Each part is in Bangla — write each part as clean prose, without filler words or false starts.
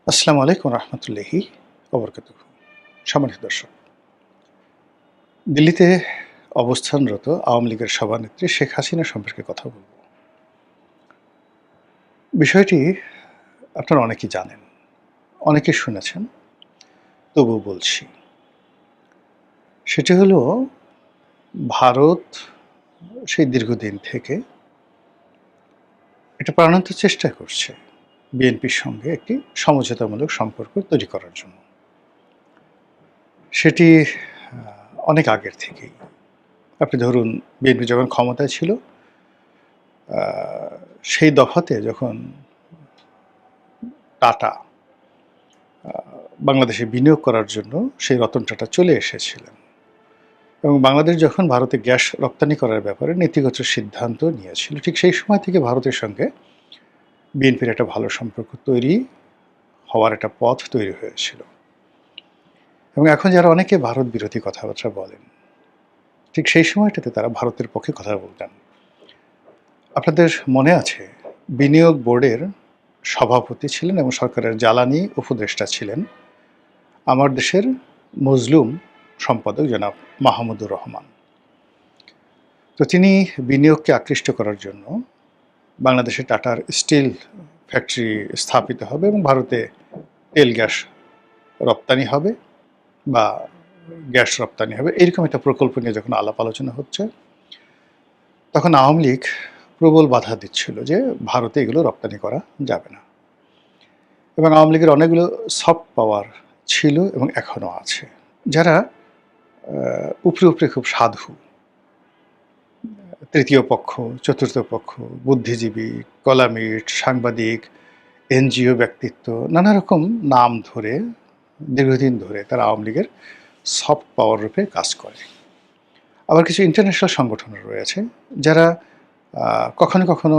আসসালামু আলাইকুম রহমতুল্লাহি ওবরকাতুহু। সম্মানিত দর্শক, দিল্লিতে অবস্থানরত আওয়ামী লীগের সভানেত্রী শেখ হাসিনা সম্পর্কে কথা বলব। বিষয়টি আপনারা অনেকেই জানেন, অনেকে শুনেছেন, তবুও বলছি। সেটি হলো, ভারত সেই দীর্ঘদিন থেকে এটা প্রাণান্ত চেষ্টা করছে বিএনপির সঙ্গে একটি সমঝোতামূলক সম্পর্ক তৈরি করার জন্য। সেটি অনেক আগের থেকেই। আপনি ধরুন, বিএনপি যখন ক্ষমতায় ছিল, আ সেই দফাতে যখন টাটা আ বাংলাদেশে বিনিয়োগ করার জন্য সেই রতন টাটা চলে এসেছিলেন এবং বাংলাদেশ যখন ভারতে গ্যাস রপ্তানি করার ব্যাপারে নীতিগত সিদ্ধান্ত নিয়েছিল, ঠিক সেই সময় থেকে ভারতের সঙ্গে বিএনপির একটা ভালো সম্পর্ক তৈরি হওয়ার একটা পথ তৈরি হয়েছিল। এবং এখন যারা অনেকে ভারত বিরোধী কথাবার্তা বলেন, ঠিক সেই সময়টাতে তারা ভারতের পক্ষে কথা বলতেন। আপনাদের মনে আছে, বিনিয়োগ বোর্ডের সভাপতি ছিলেন এবং সরকারের জ্বালানি উপদেষ্টা ছিলেন আমার দেশের মজলুম সম্পাদক জনাব মাহমুদুর রহমান। তো তিনি বিনিয়োগকে আকৃষ্ট করার জন্য বাংলাদেশে টাটার স্টিল ফ্যাক্টরি স্থাপিত হবে এবং ভারতে তেল গ্যাস রপ্তানি হবে বা গ্যাস রপ্তানি হবে, এরকম একটা প্রকল্প নিয়ে যখন আলাপ আলোচনা হচ্ছে, তখন আওয়ামী লীগ প্রবল বাধা দিচ্ছিল যে ভারতে এগুলো রপ্তানি করা যাবে না। এবং আওয়ামী লীগের অনেকগুলো সফট পাওয়ার ছিল এবং এখনও আছে, যারা উপরে উপরে খুব সাধু, তৃতীয় পক্ষ, চতুর্থ পক্ষ, বুদ্ধিজীবী, কলামিস্ট, সাংবাদিক, এনজিও ব্যক্তিত্ব, নানা রকম নাম ধরে দীর্ঘদিন ধরে তারা আওয়ামী লীগের সফট পাওয়ার রূপে কাজ করে। আবার কিছু ইন্টারন্যাশনাল সংগঠনও রয়েছে, যারা কখনো কখনো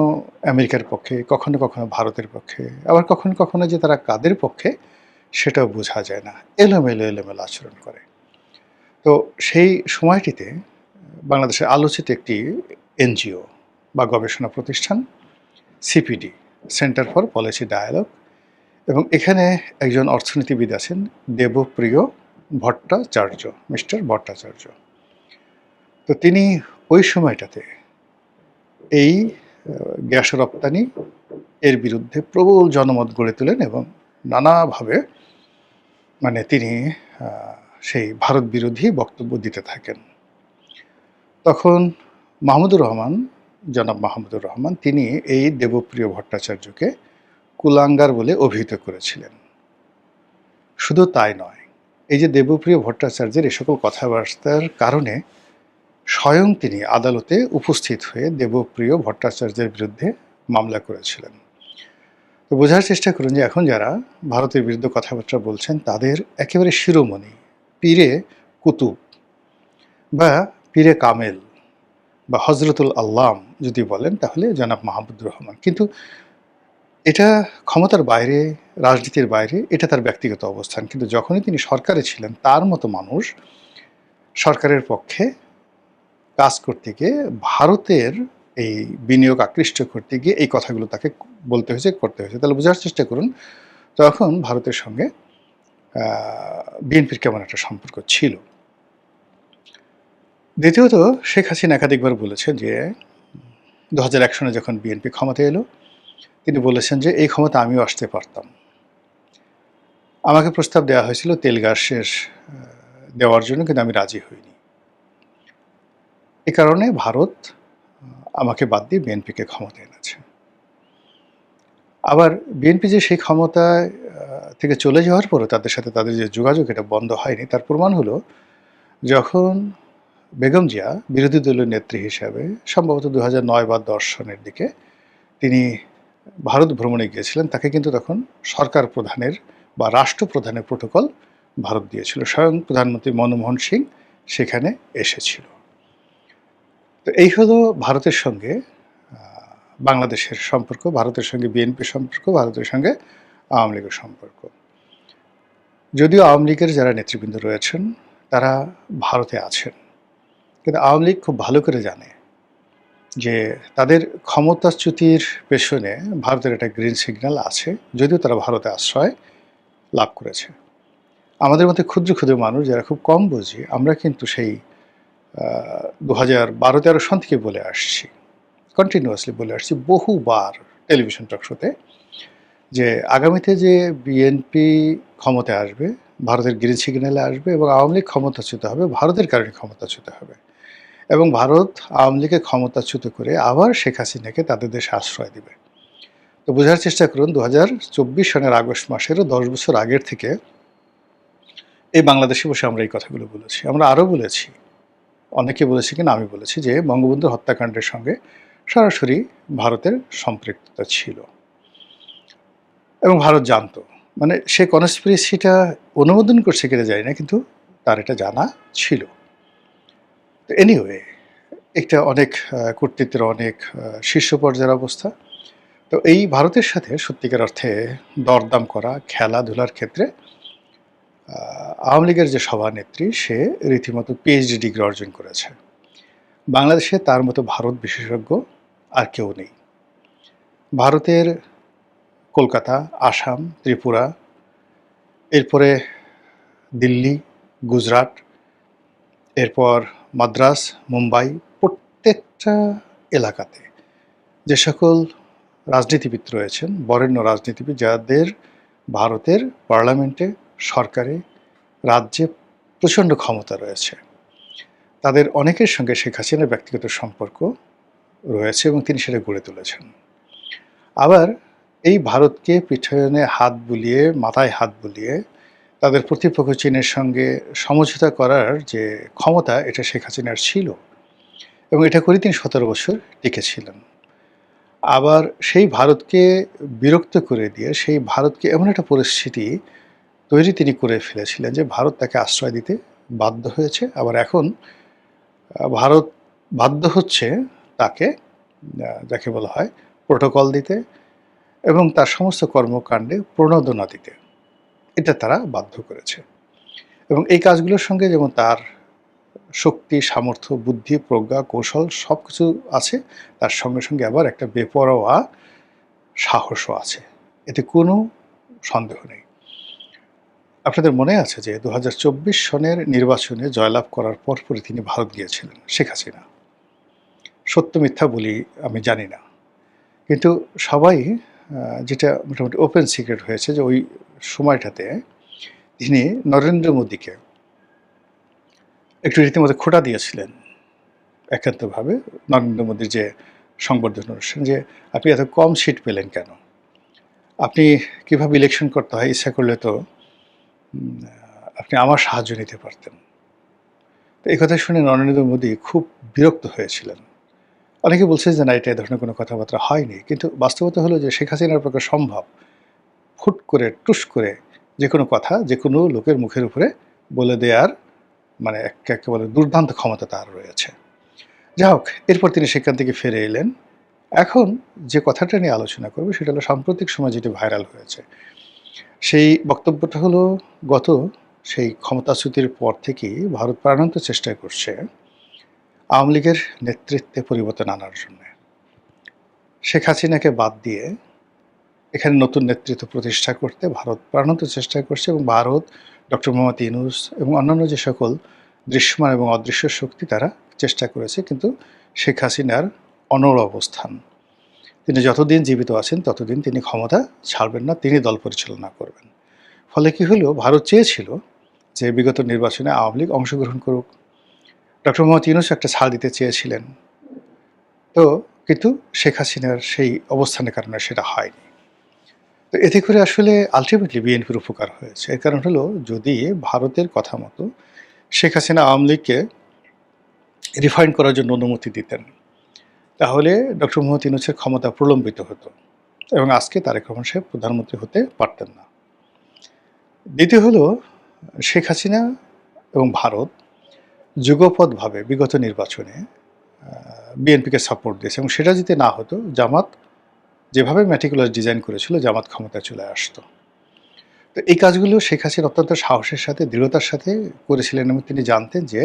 আমেরিকার পক্ষে, কখনো কখনো ভারতের পক্ষে, আবার কখনো কখনো যে তারা কাদের পক্ষে সেটাও বোঝা যায় না, এলোমেলো আচরণ করে। তো সেই সময়টিতে বাংলাদেশের আলোচিত একটি এনজিও বা গবেষণা প্রতিষ্ঠান CPD, centre for policy dialogue, এবং এখানে একজন অর্থনীতিবিদ আছেন দেবপ্রিয় ভট্টাচার্য, মিস্টার ভট্টাচার্য। তো তিনি ওই সময়টাতে এই গ্যাস রপ্তানি এর বিরুদ্ধে প্রবল জনমত গড়ে তোলেন এবং নানাভাবে তিনি সেই ভারত বিরোধী বক্তব্য দিতে থাকেন। তখন মাহমুদুর রহমান, জনাব মাহমুদুর রহমান, তিনি এই দেবপ্রিয় ভট্টাচার্যকে কুলাঙ্গার বলে অভিহিত করেছিলেন। শুধু তাই নয়, এই যে দেবপ্রিয় ভট্টাচার্যের এ সকল কথাবার্তার কারণে স্বয়ং তিনি আদালতে উপস্থিত হয়ে দেবপ্রিয় ভট্টাচার্যের বিরুদ্ধে মামলা করেছিলেন। তো বোঝার চেষ্টা করুন যে এখন যারা ভারতের বিরুদ্ধে কথাবার্তা বলছেন, তাদের একেবারে শিরোমণি, পীরে কুতুব বা পীরে কামেল বা হজরতুল আল্লাম যদি বলেন, তাহলে জনাব মাহমুদুর রহমান। কিন্তু এটা ক্ষমতার বাইরে, রাজনীতির বাইরে, এটা তার ব্যক্তিগত অবস্থান। কিন্তু যখনই তিনি সরকারে ছিলেন, তার মতো মানুষ সরকারের পক্ষে কাজ করতে গিয়ে, ভারতের এই বিনিয়োগ আকৃষ্ট করতে গিয়ে এই কথাগুলো তাকে বলতে হয়েছে, করতে হয়েছে। তাহলে বোঝার চেষ্টা করুন, তখন ভারতের সঙ্গে বিএনপির কেমন একটা সম্পর্ক ছিল। দ্বিতীয়ত, শেখ হাসিনা একাধিকবার বলেছেন যে ২০০১ সনে যখন বিএনপি ক্ষমতায় এলো, তিনি বলেছেন যে এই ক্ষমতা আমিও আসতে পারতাম। আমাকে প্রস্তাব দেওয়া হয়েছিল তেল গ্যাসের দেওয়ার জন্য, কিন্তু আমি রাজি হইনি। এ কারণে ভারত আমাকে বাদ দিয়ে বিএনপিকে ক্ষমতায় এনেছে। আবার বিএনপি যে সেই ক্ষমতায় থেকে চলে যাওয়ার পরও তাদের সাথে তাদের যে যোগাযোগ, এটা বন্ধ হয়নি। তার প্রমাণ হলো, যখন বেগম জিয়া বিরোধী দলীয় নেত্রী হিসাবে সম্ভবত ২০০৯ বা ১০ সনের দিকে তিনি ভারত ভ্রমণে গিয়েছিলেন, তাকে কিন্তু তখন সরকার প্রধানের বা রাষ্ট্রপ্রধানের প্রোটোকল ভারত দিয়েছিল। স্বয়ং প্রধানমন্ত্রী মনমোহন সিং সেখানে এসেছিল। তো এই হলো ভারতের সঙ্গে বাংলাদেশের সম্পর্ক, ভারতের সঙ্গে বিএনপির সম্পর্ক, ভারতের সঙ্গে আওয়ামী লীগের সম্পর্ক। যদিও আওয়ামী লীগের যারা নেতৃবৃন্দ রয়েছেন, তারা ভারতে আছেন, কিন্তু আওয়ামী লীগ খুব ভালো করে জানে যে তাদের ক্ষমতাচ্যুতির পেছনে ভারতের একটা গ্রিন সিগন্যাল আছে। যদিও তারা ভারতে আশ্রয় লাভ করেছে। আমাদের মধ্যে ক্ষুদ্র ক্ষুদ্র মানুষ যারা খুব কম বুঝি, আমরা কিন্তু সেই 2012-13 সন থেকে বলে আসছি, কন্টিনিউয়াসলি বলে আসছি বহুবার টেলিভিশন টক শোতে, যে আগামীতে যে বিএনপি ক্ষমতায় আসবে, ভারতের গ্রিন সিগন্যালে আসবে এবং আওয়ামী লীগ ক্ষমতাচ্যুত হবে, ভারতের কারণে ক্ষমতাচ্যুত হবে এবং ভারত আওয়ামী লীগকে ক্ষমতাচ্যুত করে আবার শেখ হাসিনাকে তাদের দেশে আশ্রয় দিবে। তো বোঝার চেষ্টা করুন, 2024 সনের আগস্ট মাসেরও 10 বছর আগের থেকে এই বাংলাদেশে বসে আমরা এই কথাগুলো বলেছি। আমরা আরও বলেছি, অনেকে বলেছি কিনা আমি বলেছি, যে বঙ্গবন্ধুর হত্যাকাণ্ডের সঙ্গে সরাসরি ভারতের সম্পৃক্ততা ছিল এবং ভারত জানতো। মানে সে কনস্পিরেসিটা অনুমোদন করছে কিনা জানি না, কিন্তু তার এটা জানা ছিল। তো এনিওয়ে, একটা অনেক কর্তৃত্বের অনেক শীর্ষ পর্যায়ের অবস্থা। তো এই ভারতের সাথে সত্যিকার অর্থে দরদাম করা, খেলাধুলার ক্ষেত্রে আওয়ামী লীগের যে সভানেত্রী, সে রীতিমতো পিএইচডি ডিগ্রি অর্জন করেছে। বাংলাদেশে তার মতো ভারত বিশেষজ্ঞ আর কেউ নেই। ভারতের কলকাতা, আসাম, ত্রিপুরা, এরপরে দিল্লি, গুজরাট, এরপর মাদ্রাস, মুম্বাই, প্রত্যেকটা এলাকাতে যে সকল রাজনীতিবিদ রয়েছেন, বরেণ্য রাজনীতিবিদ, যাদের ভারতের পার্লামেন্টে, সরকারে, রাজ্যে প্রচণ্ড ক্ষমতা রয়েছে, তাদের অনেকের সঙ্গে শেখ হাসিনার ব্যক্তিগত সম্পর্ক রয়েছে এবং তিনি সেটা গড়ে তুলেছেন। আবার এই ভারতকে পিছনে হাত বুলিয়ে, মাথায় হাত বুলিয়ে তাদের প্রতিপক্ষ চীনের সঙ্গে সমঝোতা করার যে ক্ষমতা, এটা শেখ হাসিনার ছিল এবং এটা করে তিনি 17 বছর টিকেছিলেন। আবার সেই ভারতকে বিরক্ত করে দিয়ে, সেই ভারতকে এমন একটা পরিস্থিতি তৈরি তিনি করে ফেলেছিলেন যে ভারত তাকে আশ্রয় দিতে বাধ্য হয়েছে। আবার এখন ভারত বাধ্য হচ্ছে তাকে, যাকে বলা হয়, প্রোটোকল দিতে এবং তার সমস্ত কর্মকাণ্ডে প্রণোদনা দিতে। এটা তারা বাধ্য করেছে এবং এই কাজগুলোর সঙ্গে যেমন তার শক্তি, সামর্থ্য, বুদ্ধি, প্রজ্ঞা, কৌশল সব কিছু আছে, তার সঙ্গে সঙ্গে আবার একটা বেপরোয়া সাহসও আছে, এতে কোনো সন্দেহ নেই। আপনাদের মনে আছে যে 2024 সনের নির্বাচনে জয়লাভ করার পরপরই তিনি ভারত গিয়েছিলেন, শেখ হাসিনা। সত্য মিথ্যা বলি আমি জানি না, কিন্তু সবাই যেটা মোটামুটি ওপেন সিক্রেট হয়েছে যে ওই সময়টাতে তিনি নরেন্দ্র মোদীকে একটু রীতিমতো খোঁটা দিয়েছিলেন একান্তভাবে, নরেন্দ্র মোদীর যে সংবর্ধনা অনুষ্ঠান, যে আপনি এত কম সিট পেলেন কেন, আপনি কীভাবে ইলেকশন করতে হয় ইচ্ছা করলে তো আপনি আমার সাহায্য নিতে পারতেন। তো এই কথা শুনে নরেন্দ্র মোদী খুব বিরক্ত হয়েছিলেন। অনেকে বলছে যে না, এটা এ ধরনের কোনো কথাবার্তা হয়নি, কিন্তু বাস্তবতা হলো যে শেখ হাসিনার পক্ষে সম্ভব ফুট করে, টুস করে যে কোনো কথা যে কোনো লোকের মুখের উপরে বলে দেওয়ার মানে একেবারে দুর্দান্ত ক্ষমতা তার রয়েছে। যাই হোক, এরপর তিনি সেখান থেকে ফিরে এলেন। এখন যে কথাটা নিয়ে আলোচনা করব সেটা হলো সাম্প্রতিক সময় যেটি ভাইরাল হয়েছে। সেই বক্তব্যটা হলো, গত সেই ক্ষমতাচ্যুতির পর থেকেই ভারত প্রাণান্ত চেষ্টা করছে আওয়ামী লীগের নেতৃত্বে পরিবর্তন আনার জন্য। শেখ হাসিনাকে বাদ দিয়ে এখানে নতুন নেতৃত্ব প্রতিষ্ঠা করতে ভারত প্রাণান্ত চেষ্টা করছে এবং ভারত, ডক্টর মোহাম্মদ ইউনূস এবং অন্যান্য যে সকল দৃশ্যমান এবং অদৃশ্য শক্তি, তারা চেষ্টা করেছে, কিন্তু শেখ হাসিনার অনড় অবস্থান। তিনি যতদিন জীবিত আছেন ততদিন তিনি ক্ষমতা ছাড়বেন না, তিনি দল পরিচালনা করবেন। ফলে কি হলো, ভারত চেয়েছিল যে বিগত নির্বাচনে আওয়ামী লীগ অংশগ্রহণ করুক, ডক্টর মোহাম্মদ ইউনূস একটা ছাড় দিতে চেয়েছিলেন, তো কিন্তু শেখ হাসিনার সেই অবস্থানের কারণে সেটা হয়নি। তো এতে করে আসলে আলটিমেটলি বিএনপির উপকার হয়েছে। এর কারণ হলো, যদি ভারতের কথা মতো শেখ হাসিনা আওয়ামী লীগকে রিফাইন করার জন্য অনুমতি দিতেন, তাহলে ডক্টর মোহাম্মদ ইউনূসের ক্ষমতা প্রলম্বিত হতো এবং আজকে তারেক রহমান সাহেব প্রধানমন্ত্রী হতে পারতেন না। দ্বিতীয় হলো, শেখ হাসিনা এবং ভারত যুগপৎভাবে বিগত নির্বাচনে বিএনপিকে সাপোর্ট দিয়েছে এবং সেটা যদি না হতো, জামাত যেভাবে ম্যাটিকুলাস ডিজাইন করেছিল, জামাত ক্ষমতায় চলে আসতো। তো এই কাজগুলো শেখ হাসিনা অত্যন্ত সাহসের সাথে, দৃঢ়তার সাথে করেছিলেন এবং তিনি জানতেন যে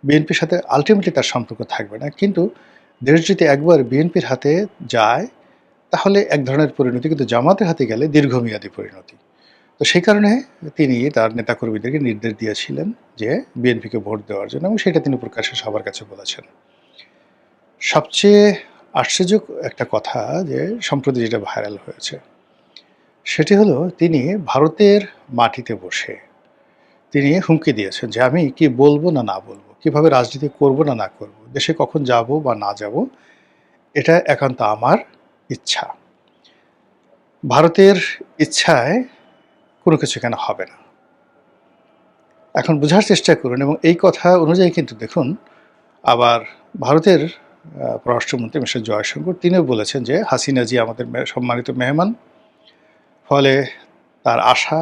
বিএনপির সাথে আলটিমেটলি তার সম্পর্ক থাকবে না, কিন্তু দেশ যদি একবার বিএনপির হাতে যায় তাহলে এক ধরনের পরিণতি, কিন্তু জামাতের হাতে গেলে দীর্ঘমেয়াদী পরিণতি। তো সেই কারণে তিনি তার নেতাকর্মীদেরকে নির্দেশ দিয়েছিলেন যে বিএনপিকে ভোট দেওয়ার জন্য, এবং সেটা তিনি প্রকাশ্যে সবার কাছে বলেছেন। সবচেয়ে আশ্চর্য একটা কথা যে সম্প্রতি যেটা ভাইরাল হয়েছে, সেটি হলো তিনি ভারতের মাটিতে বসে তিনি হুমকি দিয়েছেন যে আমি কি বলবো না না বলবো, কিভাবে রাজনীতি করব না না করব, দেশে কখন যাব বা না যাব, এটা একান্ত আমার ইচ্ছা। ভারতের ইচ্ছায় কোনো কিছু এখানে হবে না। এখন বোঝার চেষ্টা করুন, এবং এই কথা অনুযায়ী কিন্তু দেখুন, আবার ভারতের পররাষ্ট্রমন্ত্রী মিস্টার জয়শঙ্কর তিনিও বলেছেন যে হাসিনা জি আমাদের সম্মানিত মেহমান, ফলে তার আসা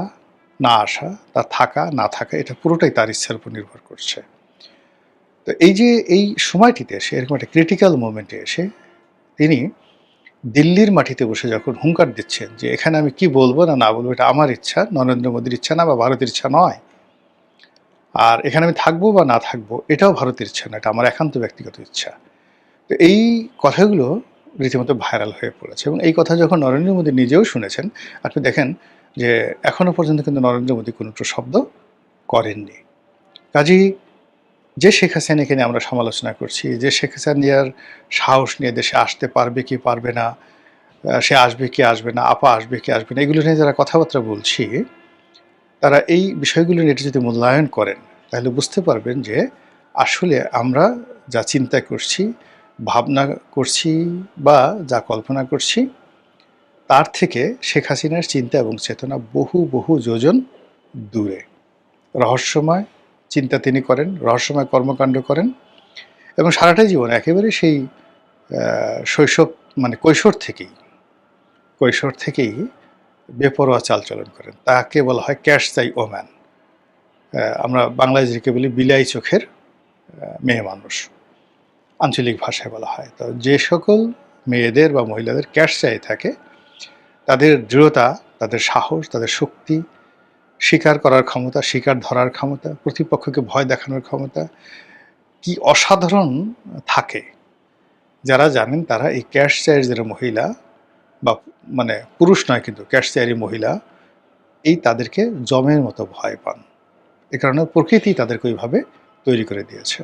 না আসা, তার থাকা না থাকা, এটা পুরোটাই তার ইচ্ছার উপর নির্ভর করছে। তো এই যে এই সময়টিতে এসে, এরকম একটা ক্রিটিক্যাল মোমেন্টে এসে তিনি দিল্লির মাটিতে বসে যখন হুঙ্কার দিচ্ছেন যে এখানে আমি কি বলবো না না বলবো, এটা আমার ইচ্ছা, নরেন্দ্র মোদীর ইচ্ছা না বা ভারতের ইচ্ছা নয়, আর এখানে আমি থাকবো বা না থাকবো এটাও ভারতের ইচ্ছা না, এটা আমার একান্ত ব্যক্তিগত ইচ্ছা। তো এই কথাগুলো রীতিমতো ভাইরাল হয়ে পড়েছে, এবং এই কথা যখন নরেন্দ্র মোদী নিজেও শুনেছেন, আপনি দেখেন যে এখনো পর্যন্ত কিন্তু নরেন্দ্র মোদী কোনো শব্দ করেননি। কাজেই যে শেখ হাসিনাকে নিয়ে আমরা সমালোচনা করছি, যে শেখ হাসিনার সাহস নিয়ে দেশে আসতে পারবে কি পারবে না, সে আসবে কি আসবে না, আপা আসবে কি আসবে না, এগুলো নিয়ে যারা কথাবার্তা বলছি, তারা এই বিষয়গুলো নিয়ে যদি মূল্যায়ন করেন, তাহলে বুঝতে পারবেন যে আসলে আমরা যা চিন্তা করছি, ভাবনা করছি বা যা কল্পনা করছি, তার থেকে শেখ হাসিনার চিন্তা এবং চেতনা বহু বহু যোজন দূরে। রহস্যময় চিন্তা তিনি করেন, রহস্যময় কর্মকাণ্ড করেন, এবং সারাটা জীবন একেবারে সেই শৈশব মানে কৈশোর থেকেই বেপরোয়া চালচলন করেন। তাকে বলা হয় ক্যাশ চাই ওম্যান। আমরা বাংলায় যেকে বলি বিলাই চোখের মেয়ে মানুষ, আঞ্চলিক ভাষায় বলা হয়। তো যে সকল মেয়েদের বা মহিলাদের ক্যাশ চাই থাকে, তাদের দৃঢ়তা, তাদের সাহস, তাদের শক্তি, স্বীকার করার ক্ষমতা, স্বীকার ধরার ক্ষমতা, প্রতিপক্ষকে ভয় দেখানোর ক্ষমতা কি অসাধারণ থাকে। যারা জানেন তারা এই ক্যাশ চায়ের যারা মহিলা বা মানে পুরুষ নয়, কিন্তু ক্যাশ চায়েরই মহিলা, এই তাদেরকে জমের মতো ভয় পান। এ কারণে প্রকৃতি তাদেরকে ওইভাবে তৈরি করে দিয়েছে।